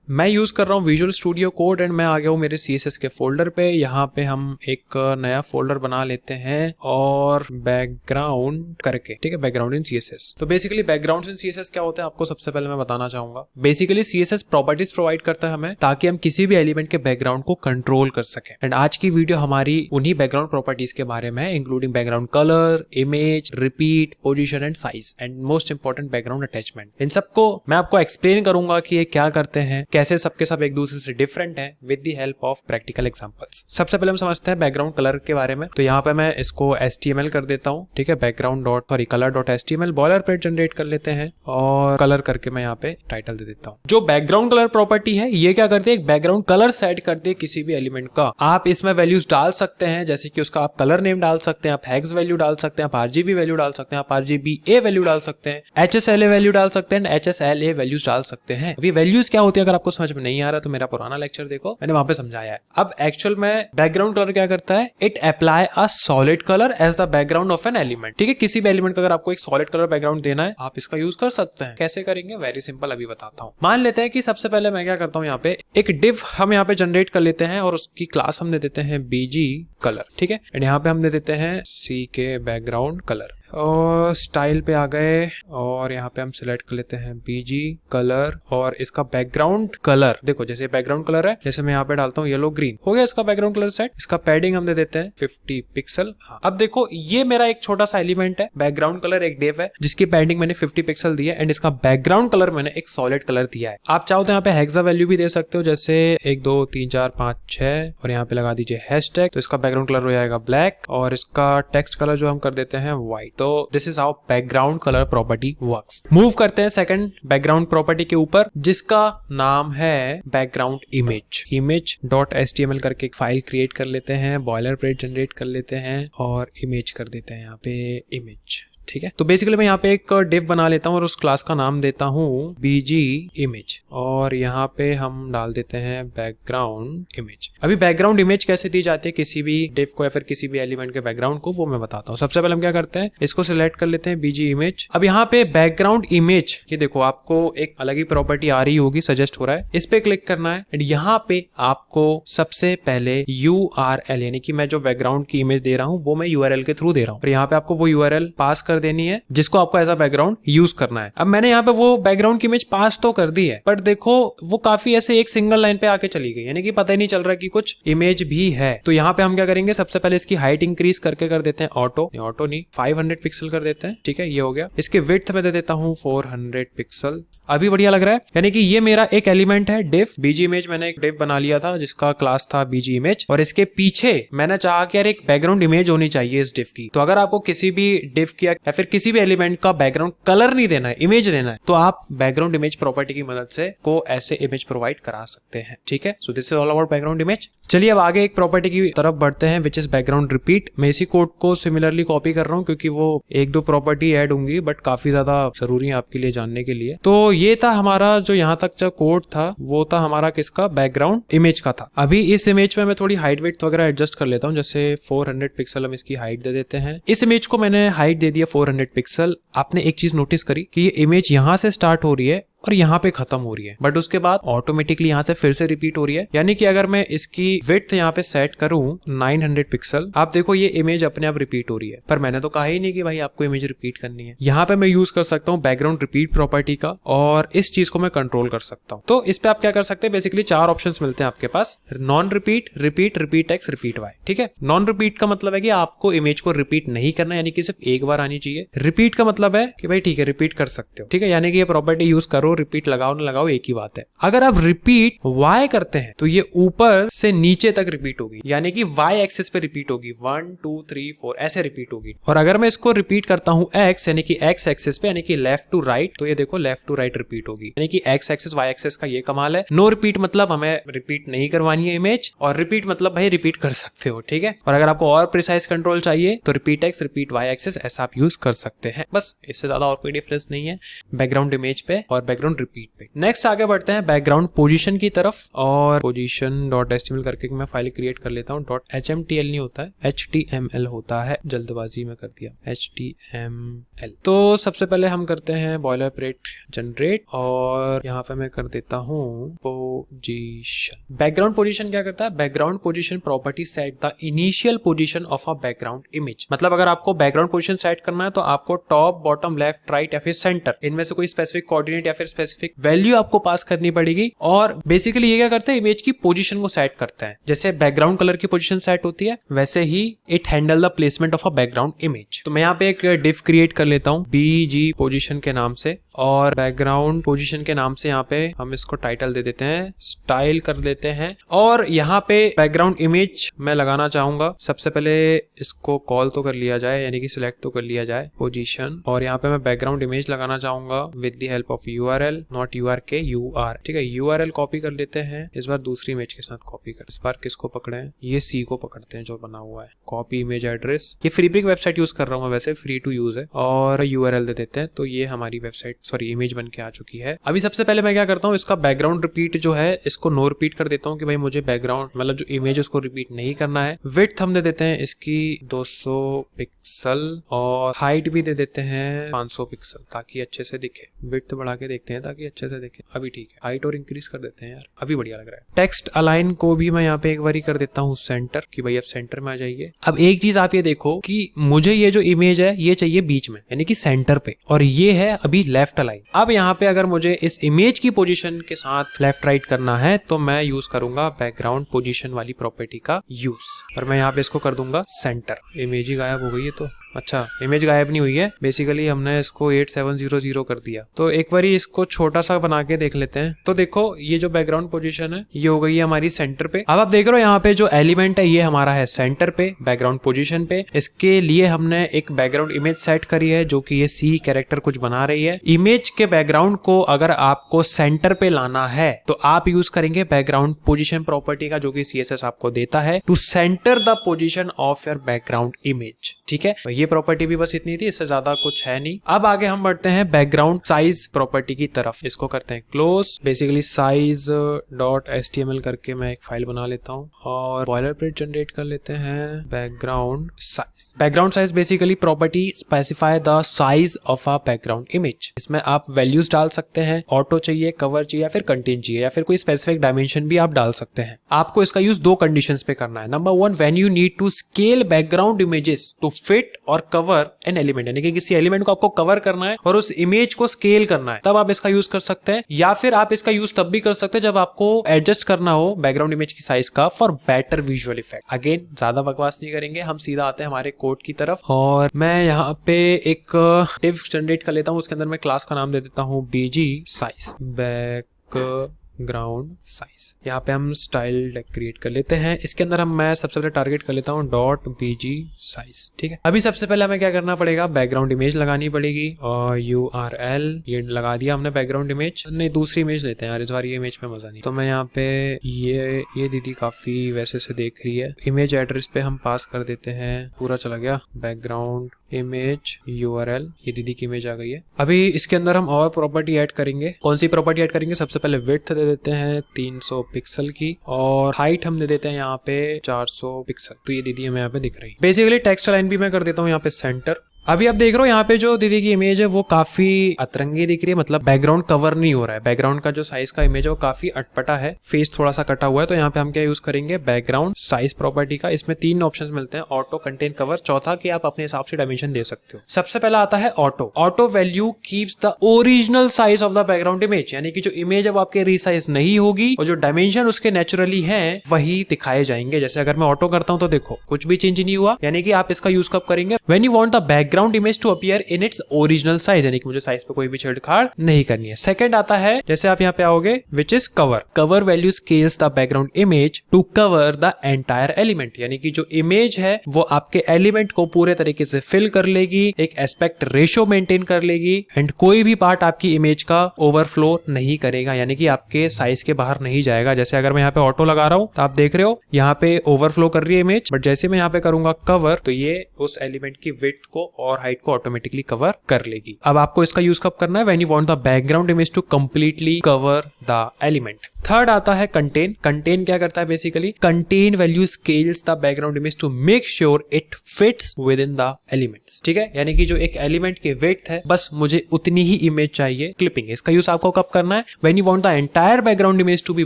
मैं यूज कर रहा हूँ विजुअल स्टूडियो कोड एंड मैं आ गया हूँ मेरे CSS के फोल्डर पे। यहाँ पे हम एक नया फोल्डर बना लेते हैं और बैकग्राउंड करके, ठीक है, बैकग्राउंड इन CSS। तो बेसिकली बैकग्राउंड इन CSS क्या होता है आपको सबसे पहले मैं बताना चाहूंगा। बेसिकली CSS प्रॉपर्टीज प्रोवाइड करता है हमें ताकि हम किसी भी एलिमेंट के बैकग्राउंड को कंट्रोल कर सके। एंड आज की वीडियो हमारी उन्हीं बैकग्राउंड प्रॉपर्टीज के बारे में है, including background colour, image, repeat, position and size and most important background attachment. इन सबको मैं आपको एक्सप्लेन करूंगा कि ये क्या करते हैं, कैसे सबके सब एक दूसरे से डिफरेंट है with the help of practical examples. सबसे पहले हम समझते हैं बैकग्राउंड कलर के बारे में। तो यहाँ पे मैं इसको HTML कर देता हूँ, ठीक है, कलर.html बॉयलरप्लेट जनरेट कर लेते हैं और कलर करके मैं यहाँ पे टाइटल दे देता हूँ। जो बैकग्राउंड कलर प्रॉपर्टी है ये क्या करती है, एक बैकग्राउंड कलर सेट करती है किसी भी एलिमेंट का। आप इसमें वैल्यूज डाल सकते हैं, जैसे कि उसका आप कलर नेम डाल सकते हैं, आप हेक्स वैल्यू डाल सकते हैं, आप RGB वैल्यू डाल सकते हैं, आप RGBA वैल्यू डाल सकते हैं, HSLA वैल्यू डाल सकते हैं, HSLA वैल्यूज डाल सकते हैं। अभी वैल्यूज क्या होती है अगर आपको समझ में नहीं आ रहा तो मेरा पुराना लेक्चर देखो, मैंने वहां पे समझाया है। अब एक्चुअल में बैकग्राउंड कलर क्या करता है, it apply a solid colour as the background of an element. ठीक है, किसी भी एलिमेंट का अगर आपको एक सॉलिड कलर बैकग्राउंड देना है आप इसका यूज कर सकते हैं। कैसे करेंगे, वेरी सिंपल, अभी बताता हूँ। मान लेते हैं कि सबसे पहले मैं क्या करता हूँ, यहाँ पे एक डिव हम यहाँ पे जनरेट कर लेते हैं और उसकी क्लास हम दे देते हैं BG कलर, ठीक है, एंड यहाँ पे हम दे देते हैं CK बैकग्राउंड कलर और स्टाइल पे आ गए और यहाँ पे हम सिलेक्ट कर लेते हैं BG कलर और इसका बैकग्राउंड कलर देखो, जैसे बैकग्राउंड कलर है, जैसे मैं यहाँ पे डालता हूँ येलो ग्रीन, हो गया इसका बैकग्राउंड कलर सेट। इसका पैडिंग हम दे देते हैं 50 पिक्सल। हाँ, अब देखो ये मेरा एक छोटा सा एलिमेंट है, बैकग्राउंड कलर एक डिव है जिसकी पैडिंग मैंने 50 पिक्सल दी है एंड इसका बैकग्राउंड कलर मैंने एक सॉलिड कलर दिया है। आप चाहो तो यहाँ पे हेक्सा वैल्यू भी दे सकते हो, जैसे 1 2 3 4 5 6 और यहाँ पे लगा दीजिए हैशटैग, तो इसका बैकग्राउंड कलर हो जाएगा ब्लैक और इसका टेक्स्ट कलर जो हम कर देते हैं व्हाइट। तो this is how background colour property works. Move करते हैं सेकंड बैकग्राउंड प्रॉपर्टी के ऊपर जिसका नाम है बैकग्राउंड इमेज। image.html करके एक फाइल क्रिएट कर लेते हैं, बॉयलरप्लेट जनरेट कर लेते हैं और इमेज कर देते हैं यहाँ पे इमेज, ठीक है। तो बेसिकली मैं यहाँ पे एक डिव बना लेता हूँ और उस क्लास का नाम देता हूँ BG इमेज और यहाँ पे हम डाल देते हैं बैकग्राउंड इमेज। अभी बैकग्राउंड इमेज कैसे दी जाती है किसी भी डिव को या फिर किसी भी एलिमेंट के बैकग्राउंड को, वो मैं बताता हूँ। सबसे पहले हम क्या करते हैं, इसको सिलेक्ट कर लेते हैं BG इमेज। अब यहाँ पे बैकग्राउंड इमेज, ये देखो आपको एक अलग ही प्रॉपर्टी आ रही होगी, सजेस्ट हो रहा है, इस पे क्लिक करना है एंड यहाँ पे आपको सबसे पहले URL यानी कि मैं जो बैकग्राउंड की इमेज दे रहा हूँ वो मैं URL के थ्रू दे रहा हूँ और यहाँ पे आपको वो URL पास कर देनी है जिसको आपको एज अ बैकग्राउंड यूज करना है। अब मैंने यहाँ पे वो बैकग्राउंड की इमेज पास तो कर दी है बट देखो वो काफी ऐसे एक सिंगल लाइन पे आके चली गई, यानी कि पता ही नहीं चल रहा कि कुछ इमेज भी है। तो यहाँ पे हम क्या करेंगे, सबसे पहले इसकी हाइट इंक्रीज करके कर देते हैं ऑटो नहीं 500 पिक्सल कर देते हैं, ठीक है, ये हो गया। इसके विड्थ में दे देता हूँ 400 पिक्सल। अभी बढ़िया लग रहा है, यानी कि ये मेरा एक एलिमेंट है डिव BG इमेज। मैंने एक डिव बना लिया था जिसका क्लास था BG इमेज और इसके पीछे मैंने चाहा कि यार एक बैकग्राउंड इमेज होनी चाहिए इस डिव की। तो अगर आपको किसी भी डिव की या फिर किसी भी एलिमेंट का बैकग्राउंड कलर नहीं देना है, इमेज देना है, तो आप बैकग्राउंड इमेज प्रॉपर्टी की मदद से को ऐसे इमेज प्रोवाइड करा सकते हैं, ठीक है। So this is all about background image. चलिए अब आगे एक प्रॉपर्टी की तरफ बढ़ते हैं विच इज बैकग्राउंड रिपीट। मैं इसी कोड को सिमिलरली कॉपी कर रहा हूँ क्योंकि वो 1-2 प्रॉपर्टी ऐड होंगी बट काफी ज्यादा जरूरी है आपके लिए जानने के लिए। तो ये था हमारा जो यहाँ तक जो कोड था वो था हमारा किसका, बैकग्राउंड इमेज का था। अभी इस इमेज में मैं थोड़ी हाइट वेट वगैरह एडजस्ट कर लेता हूँ, जैसे 400 पिक्सल हम इसकी हाइट दे देते हैं। इस इमेज को मैंने हाइट दे दिया 400 पिक्सल। आपने एक चीज नोटिस करी कि ये इमेज यहाँ से स्टार्ट हो रही है और यहाँ पे खत्म हो रही है बट उसके बाद ऑटोमेटिकली यहाँ से फिर से रिपीट हो रही है, यानी कि अगर मैं इसकी विड्थ यहाँ पे सेट करूँ 900 पिक्सल, आप देखो ये इमेज अपने आप रिपीट हो रही है। पर मैंने तो कहा ही नहीं कि भाई आपको इमेज रिपीट करनी है। यहाँ पे मैं यूज कर सकता हूँ बैकग्राउंड रिपीट प्रॉपर्टी का और इस चीज को मैं कंट्रोल कर सकता हूँ। तो इस पे आप क्या कर सकते हैं, बेसिकली 4 ऑप्शन मिलते हैं आपके पास, non repeat, repeat X, repeat Y, ठीक है। नॉन रिपीट का मतलब है कि आपको इमेज को रिपीट नहीं करना, यानी कि सिर्फ एक बार आनी चाहिए। रिपीट का मतलब है कि भाई ठीक है रिपीट कर सकते हो, ठीक है, यानी कि ये प्रॉपर्टी यूज करो, रिपीट लगाओ ना लगाओ एक ही बात है। अगर आप रिपीट y करते हैं तो ये ऊपर से नीचे तक रिपीट होगी, यानी कि y एक्सिस पे रिपीट होगी, 1 2 3 4 ऐसे रिपीट होगी। और अगर मैं इसको रिपीट करता हूं x यानी कि x एक्सिस पे, यानी कि लेफ्ट टू राइट, तो ये देखो लेफ्ट टू राइट रिपीट होगी, यानी कि x एक्सिस y एक्सिस का ये कमाल है। नो रिपीट मतलब हमें रिपीट नहीं करवानी है इमेज, और रिपीट मतलब भाई रिपीट कर सकते हो, ठीक है। और अगर आपको और प्रिसाइज कंट्रोल चाहिए तो repeat x, repeat y axis ऐसा आप यूज कर सकते हैं। बस इससे ज्यादा और कोई डिफरेंस नहीं है बैकग्राउंड इमेज पे और बैकग्राउंड रिपीट पे। नेक्स्ट आगे बढ़ते हैं बैकग्राउंड पोजीशन की तरफ, और पोजीशन डॉट एचटीएमएल करके मैं फाइल क्रिएट कर लेता हूँ। डॉट एचएमटीएल नहीं होता है, HTML होता है, जल्दबाजी में कर दिया HTML। तो सबसे पहले हम करते हैं बॉयलर प्लेट जनरेट, और यहाँ पे मैं कर देता हूँ पोजीशन। बैकग्राउंड पोजीशन क्या करता है? Background position property set the initial position of a background image. मतलब अगर आपको बैकग्राउंड पोजीशन सेट करना है तो आपको टॉप, बॉटम, लेफ्ट, राइट या फिर सेंटर, इनमें से कोई स्पेसिफिक कोऑर्डिनेट या फिर स्पेसिफिक वैल्यू आपको पास करनी पड़ेगी। और बेसिकली ये क्या करते हैं? इमेज की पोजीशन को सेट करते हैं। जैसे बैकग्राउंड कलर की पोजीशन सेट होती है, वैसे ही it handle the placement of a background image. तो मैं यहाँ पे एक डिव क्रिएट कर लेता हूँ BG पोजीशन के नाम से, और बैकग्राउंड पोजीशन के नाम से यहाँ पे हम इसको टाइटल दे देते हैं, स्टाइल कर देते हैं। और यहाँ पे बैकग्राउंड इमेज मैं लगाना चाहूंगा। सबसे पहले इसको कॉल तो कर लिया जाए, यानी कि सिलेक्ट तो कर लिया जाए पोजीशन, और यहाँ पे मैं बैकग्राउंड इमेज लगाना चाहूंगा with the help of URL, not URK, UR। ठीक है, URL कॉपी कर लेते हैं, इस बार दूसरी इमेज के साथ कॉपी कर। इस बार किसको पकड़े हैं? ये C को पकड़ते हैं जो बना हुआ है। कॉपी इमेज एड्रेस, ये फ्रीपिक वेबसाइट यूज कर रहा हूँ, वैसे फ्री टू यूज है, और URL दे देते हैं। तो ये हमारी वेबसाइट, सॉरी इमेज बन के आ चुकी है। अभी सबसे पहले मैं क्या करता हूँ, इसका बैकग्राउंड रिपीट जो है इसको नो रिपीट कर देता हूँ कि भाई मुझे बैकग्राउंड मतलब जो इमेज उसको रिपीट नहीं करना है। विड्थ हम दे देते हैं इसकी 200 पिक्सल, और हाइट भी दे देते हैं 500 पिक्सल ताकि अच्छे से दिखे। विड्थ बढ़ा के देखते हैं ताकि अच्छे से दिखे। अभी ठीक है, हाइट और इंक्रीज कर देते हैं यार, अभी बढ़िया लग रहा है। टेक्स्ट अलाइन को भी मैं यहाँ पे एक बार कर देता हूँ सेंटर, कि भाई अब सेंटर में आ जाइए। अब एक चीज आप ये देखो कि मुझे ये जो इमेज है ये चाहिए बीच में, यानी कि सेंटर पे, और ये है अभी लेफ्ट अलाइन। अब यहाँ पे अगर मुझे इस इमेज की पोजीशन के साथ लेफ्ट राइट करना है तो मैं यूज करूंगा बैकग्राउंड पोजीशन वाली प्रॉपर्टी का यूज, और मैं यहाँ पे इसको कर दूंगा सेंटर। इमेज ही गायब हो गई है। तो अच्छा, इमेज गायब नहीं हुई है, बेसिकली हमने इसको 8700 कर दिया। तो एक बार इसको छोटा सा बना के देख लेते हैं। तो देखो ये जो बैकग्राउंड पोजीशन है ये हो गई है हमारी सेंटर पे। अब आप देख रहे हो यहाँ पे जो एलिमेंट है ये हमारा है सेंटर पे, बैकग्राउंड पोजीशन पे। इसके लिए हमने एक बैकग्राउंड इमेज सेट करी है जो कि ये C कैरेक्टर कुछ बना रही है। इमेज के बैकग्राउंड को अगर आपको सेंटर पे लाना है तो आप यूज करेंगे बैकग्राउंड पोजीशन प्रॉपर्टी का, जो कि CSS आपको देता है to centre the position of your background image. ठीक है, ये प्रॉपर्टी भी बस इतनी थी, इससे ज्यादा कुछ है नहीं। अब आगे हम बढ़ते हैं बैकग्राउंड साइज प्रॉपर्टी की तरफ। इसको करते हैं close. Basically size dot HTML करके मैं एक फाइल बना लेता हूँ, और बॉयलर प्लेट जनरेट कर लेते हैं background size. Background size basically property specify the size of a background image. इसमें आप वैल्यूज डाल सकते हैं, ऑटो चाहिए, कवर चाहिए, या फिर कंटेंट चाहिए, या फिर कोई स्पेसिफिक डायमेंशन भी आप डाल सकते हैं। आपको इसका यूज दो कंडीशंस पे करना है। Number 1, when you need to scale background images to fit और कवर एन एलिमेंट, यानी कि किसी एलिमेंट को आपको कवर करना है और उस इमेज को स्केल करना है, तब आप इसका यूज कर सकते हैं। या फिर आप इसका यूज तब भी कर सकते हैं जब आपको एडजस्ट करना हो बैकग्राउंड इमेज की साइज का for better visual effect. Again ज्यादा बकवास नहीं करेंगे, हम सीधा आते हैं हमारे कोड की तरफ, और मैं यहाँ पे एक डिव जनरेट कर लेता हूँ। उसके अंदर मैं क्लास का नाम दे देता हूँ BG साइज, बैकग्राउंड साइज। यहाँ पे हम स्टाइल क्रिएट कर लेते हैं। इसके अंदर मैं सबसे पहले टारगेट कर लेता हूँ .bg साइज। ठीक है, अभी सबसे पहले हमें क्या करना पड़ेगा, बैकग्राउंड इमेज लगानी पड़ेगी, और URL ये लगा दिया हमने बैकग्राउंड इमेज। नहीं, दूसरी इमेज लेते हैं यार, इस बार ये इमेज में मजा नहीं। तो मैं यहाँ पे ये दीदी काफी वैसे से देख रही है। इमेज एड्रेस पे हम पास कर देते हैं, पूरा चला गया, बैकग्राउंड इमेज URL, ये दीदी की इमेज आ गई है। अभी इसके अंदर हम और प्रॉपर्टी ऐड करेंगे। कौन सी प्रॉपर्टी ऐड करेंगे? सबसे पहले विड्थ दे देते हैं 300 पिक्सल की, और हाइट हम दे देते हैं यहाँ पे 400 पिक्सल। तो ये दीदी हमें यहाँ पे दिख रही है। बेसिकली टेक्स्ट लाइन भी मैं कर देता हूँ यहाँ पे सेंटर। अभी आप देख रहे हो यहाँ पे जो दीदी की इमेज है वो काफी अतरंगी दिख रही है, मतलब बैकग्राउंड कवर नहीं हो रहा है। बैकग्राउंड का जो साइज का इमेज है वो काफी अटपटा है, फेस थोड़ा सा कटा हुआ है। तो यहाँ पे हम क्या यूज करेंगे, बैकग्राउंड साइज प्रॉपर्टी का। इसमें 3 ऑप्शंस मिलते हैं, ऑटो, कंटेंट, कवर। चौथा कि आप अपने हिसाब से डायमेंशन दे सकते हो। सबसे पहला आता है auto. Auto value keeps the original size of the background image, यानी कि जो इमेज है वो आपके रीसाइज नहीं होगी, और जो डायमेंशन उसके नेचुरली है वही दिखाए जाएंगे। जैसे अगर मैं ऑटो करता हूँ तो देखो कुछ भी चेंज नहीं हुआ। यानी कि आप इसका यूज कब करेंगे, when you want the background image to appear in its original size, यानी कि मुझे साइज पे कोई भी छेड़छाड़ नहीं करनी है। सेकंड आता है, जैसे आप यहाँ पे आओगे, which is cover. Cover value scales the background image to cover the entire element, यानी कि जो इमेज है वो आपके एलिमेंट को पूरे तरीके से फिल कर लेगी, एक एस्पेक्ट रेशियो मेंटेन कर लेगी, एंड कोई भी पार्ट आपकी इमेज का ओवरफ्लो नहीं करेगा, यानी कि आपके साइज के बाहर नहीं जाएगा। जैसे अगर मैं यहाँ पे ऑटो लगा रहा हूँ तो आप देख रहे हो यहाँ पे ओवरफ्लो कर रही है इमेज, बट जैसे मैं यहाँ पे करूंगा कवर तो ये उस एलिमेंट की विड्थ को और हाइट को ऑटोमेटिकली कवर कर लेगी। अब आपको इसका यूज कब करना है, when you want the background image to completely cover the element. Third आता है कंटेन। कंटेन क्या करता है, basically contain value scales the background image to make sure it fits within the elements. ठीक है, यानी कि जो एक एलिमेंट की विड्थ है बस मुझे उतनी ही इमेज चाहिए क्लिपिंग। इसका यूज आपको कब करना है, when you want the entire background image to be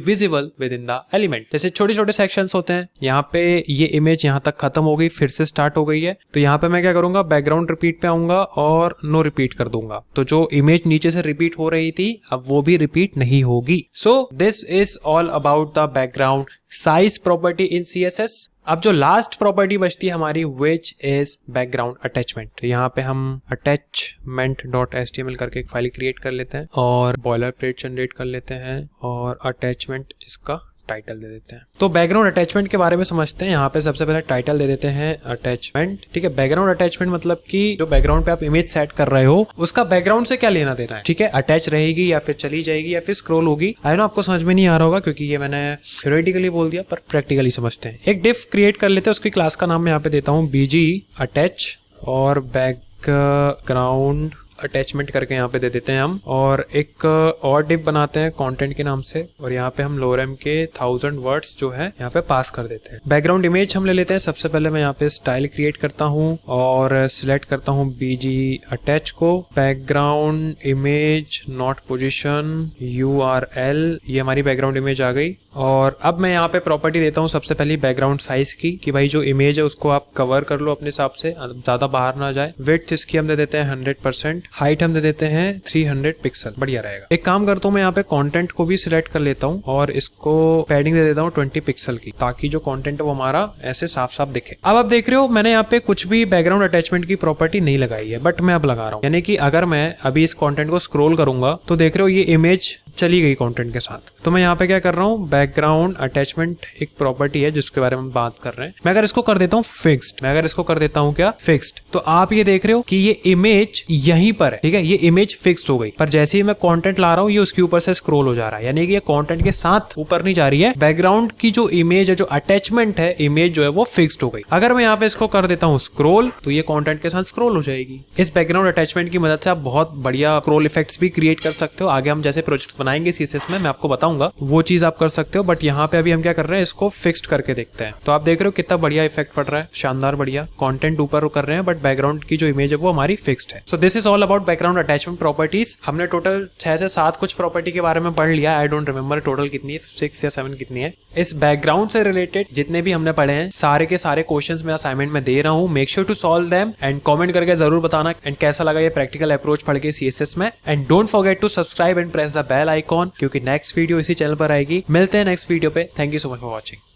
visible within the element. जैसे छोटे छोटे सेक्शंस होते हैं, यहाँ पे ये इमेज यहाँ तक खत्म हो गई, फिर से स्टार्ट हो गई है, तो यहाँ पे मैं क्या करूंगा, बैकग्राउंड रिपीट पे आऊंगा और नो रिपीट कर दूंगा। तो जो इमेज नीचे से रिपीट हो रही थी अब वो भी रिपीट नहीं होगी। So this is all about the background size property in CSS। अब जो लास्ट प्रॉपर्टी बचती है हमारी, विच इज बैकग्राउंड अटैचमेंट। तो यहाँ पे हम attachment.html करके एक फाइल क्रिएट कर लेते हैं और बॉयलर प्लेट जनरेट कर लेते हैं और अटैचमेंट इसका टाइटल दे देते हैं। तो बैकग्राउंड अटैचमेंट के बारे में समझते हैं। यहाँ पे सबसे पहले टाइटल दे देते हैं अटैचमेंट। ठीक है, बैकग्राउंड अटैचमेंट मतलब कि जो बैकग्राउंड पे आप इमेज सेट कर रहे हो उसका बैकग्राउंड से क्या लेना देना है। ठीक है, अटैच रहेगी या फिर चली जाएगी या फिर स्क्रॉल होगी। आई नो आपको समझ में नहीं आ रहा होगा क्योंकि ये मैंने थ्योरेटिकली बोल दिया, पर प्रैक्टिकली समझते हैं। एक डिफ क्रिएट कर लेते हैं, उसकी क्लास का नाम मैं यहाँ पे देता हूँ BG attach और बैकग्राउंड अटैचमेंट करके यहाँ पे दे देते हैं हम, और एक और डिव बनाते हैं कंटेंट के नाम से और यहाँ पे हम लोरेम के 1000 वर्ड्स जो है यहाँ पे पास कर देते हैं। बैकग्राउंड इमेज हम ले लेते हैं। सबसे पहले मैं यहाँ पे स्टाइल क्रिएट करता हूँ और सिलेक्ट करता हूँ BG attach को, background image not position URL, ये हमारी बैकग्राउंड इमेज आ गई। और अब मैं यहाँ पे प्रॉपर्टी देता हूँ सबसे पहले बैकग्राउंड साइज की, कि भाई जो इमेज है उसको आप कवर कर लो अपने हिसाब से, ज्यादा बाहर ना जाए। विड्थ इसकी हम दे देते हैं 100%, हाइट हम दे देते हैं 300 पिक्सल, बढ़िया रहेगा। एक काम करता हूँ मैं यहाँ पे कंटेंट को भी सिलेक्ट कर लेता हूँ और इसको पैडिंग दे देता हूँ 20 पिक्सल की, ताकि जो कंटेंट है वो हमारा ऐसे साफ साफ दिखे। अब आप देख रहे हो मैंने यहाँ पे कुछ भी बैकग्राउंड अटैचमेंट की प्रॉपर्टी नहीं लगाई है, बट मैं अब लगा रहा हूँ। यानी कि अगर मैं अभी इस कंटेंट को स्क्रॉल करूंगा तो देख रहे हो ये इमेज चली गई कंटेंट के साथ। तो मैं यहाँ पे क्या कर रहा हूँ, बैकग्राउंड अटैचमेंट एक प्रॉपर्टी है जिसके बारे में बात कर रहे हैं। मैं अगर इसको कर देता हूँ फिक्स्ड, मैं अगर इसको कर देता हूँ क्या फिक्स्ड, तो आप ये देख रहे हो कि ये इमेज यहीं पर है। ठीक है, ये इमेज फिक्स्ड हो गई, पर जैसे ही मैं कंटेंट ला रहा हूँ ये उसके ऊपर से स्क्रॉल हो जा रहा है, यानी कि ये कंटेंट के साथ ऊपर नहीं जा रही है। बैकग्राउंड की जो इमेज है, जो अटैचमेंट है, इमेज जो है वो फिक्स्ड हो गई। अगर मैं यहाँ पे इसको कर देता हूँ स्क्रॉल, तो ये कंटेंट के साथ स्क्रॉल हो जाएगी। इस बैकग्राउंड अटैचमेंट की मदद से आप बहुत बढ़िया स्क्रॉल इफेक्ट्स भी क्रिएट कर सकते हो। आगे हम जैसे प्रोजेक्ट्स बनाएंगे CSS में, मैं आपको बताऊंगा वो चीज आप कर सकते हो, बट यहाँ पे अभी हम क्या कर रहे हैं, इसको फिक्स्ड करके देखते हैं। तो आप देख रहे हो कितना बढ़िया इफेक्ट पड़ रहा है, शानदार बढ़िया। कंटेंट ऊपर कर रहे हैं बट बैकग्राउंड की जो इमेज है वो हमारी फिक्स्ड है। So this is all about background attachment properties. हमने टोटल 6 से 7 कुछ प्रॉपर्टी के बारे में पढ़ लिया। आई डोंट रिमेंबर टोटल कितनी है, 6 या 7 कितनी है। इस बैकग्राउंड से रिलेटेड जितने भी हमने पढ़े हैं सारे के सारे क्वेश्चंस मैं असाइनमेंट में दे रहा हूँ। Make sure to solve them and comment करके जरूर बताना एंड कैसा लगा ये प्रैक्टिकल अप्रोच पढ़ के CSS में। And don't forget to subscribe and press the bell icon, क्योंकि नेक्स्ट वीडियो इसी चैनल पर आएगी। मिलते हैं नेक्स्ट वीडियो पे। Thank you so much for watching.